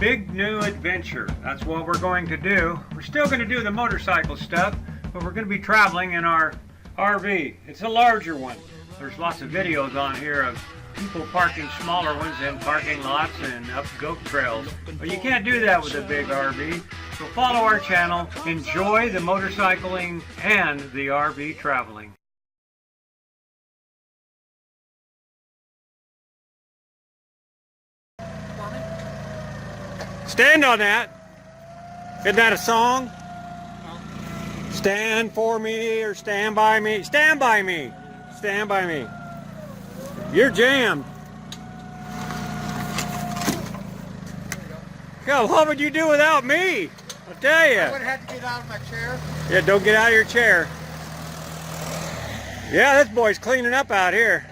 big new adventure. That's what we're going to do. We're still going to do the motorcycle stuff, but we're going to be traveling in our RV. It's a larger one. There's lots of videos on here of people parking smaller ones in parking lots and up goat trails. But you can't do that with a big RV. So follow our channel, enjoy the motorcycling and the RV traveling. Stand on that. Isn't that a song? Stand for me or stand by me. Stand by me. Stand by me. You're jammed. God, what would you do without me? I'll tell you. I would have to get out of my chair. Yeah, don't get out of your chair. Yeah, this boy's cleaning up out here.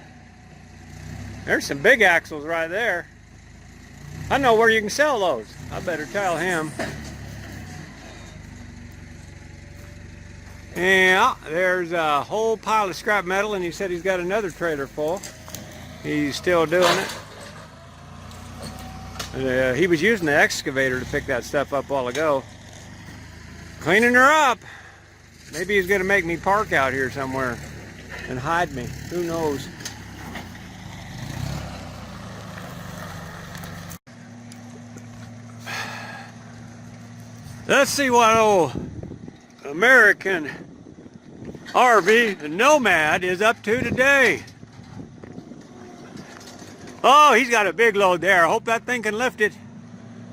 There's some big axles right there. I know where you can sell those. I better tell him. Yeah, there's a whole pile of scrap metal, and he said he's got another trailer full. He's still doing it. He was using the excavator to pick that stuff up a while ago. Cleaning her up. Maybe he's going to make me park out here somewhere and hide me. Who knows? Let's see what old American RV, the Nomad, is up to today. Oh, he's got a big load there. I hope that thing can lift it.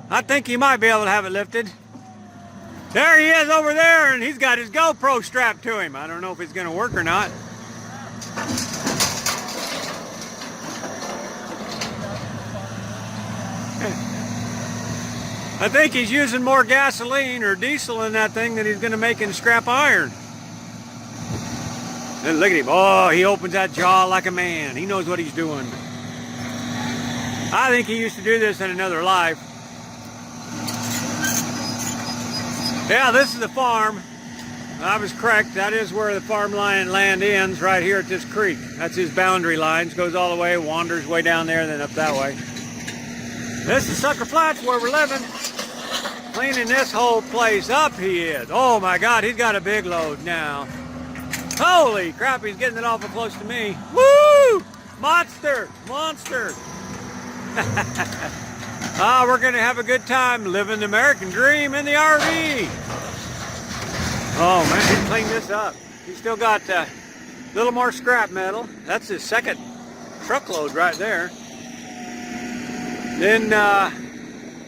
I think he might be able to have it lifted. There he is over there, and he's got his GoPro strapped to him. I don't know if it's going to work or not. I think he's using more gasoline or diesel in that thing than he's going to make in scrap iron. And look at him. Oh, he opens that jaw like a man. He knows what he's doing. I think he used to do this in another life. Yeah, this is the farm. I was correct. That is where the farmland land ends, right here at this creek. That's his boundary lines. Goes all the way, wanders way down there, then up that way. This is Sucker Flats where we're living. Cleaning this whole place up, he is. Oh my God, he's got a big load now. Holy crap, he's getting it awful close to me. Woo! Monster! Monster! We're going to have a good time living the American dream in the RV. Oh man, he's cleaned this up. He's still got a little more scrap metal. That's his second truckload right there. Then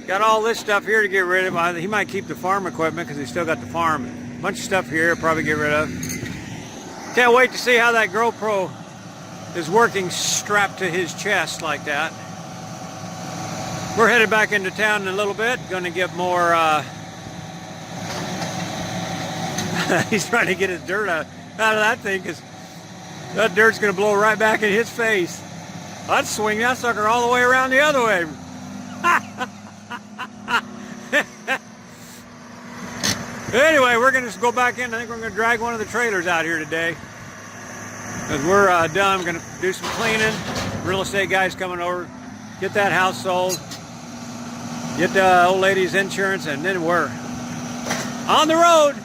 got all this stuff here to get rid of. He might keep the farm equipment because he's still got the farm. A bunch of stuff here he'll probably get rid of. Can't wait to see how that GoPro is working strapped to his chest like that. We're headed back into town in a little bit. Going to get more... he's trying to get his dirt out of that thing because that dirt's going to blow right back in his face. I'd swing that sucker all the way around the other way. Anyway, we're going to go back in. I think we're going to drag one of the trailers out here today. Because we're done. We're going to do some cleaning. Real estate guys coming over. Get that house sold. Get the old lady's insurance. And then we're on the road.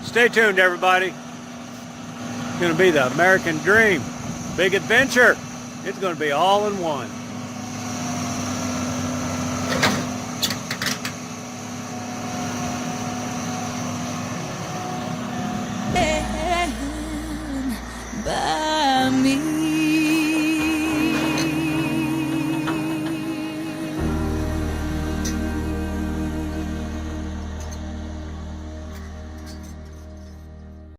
Stay tuned, everybody. It's going to be the American dream. Big adventure. It's going to be all in one.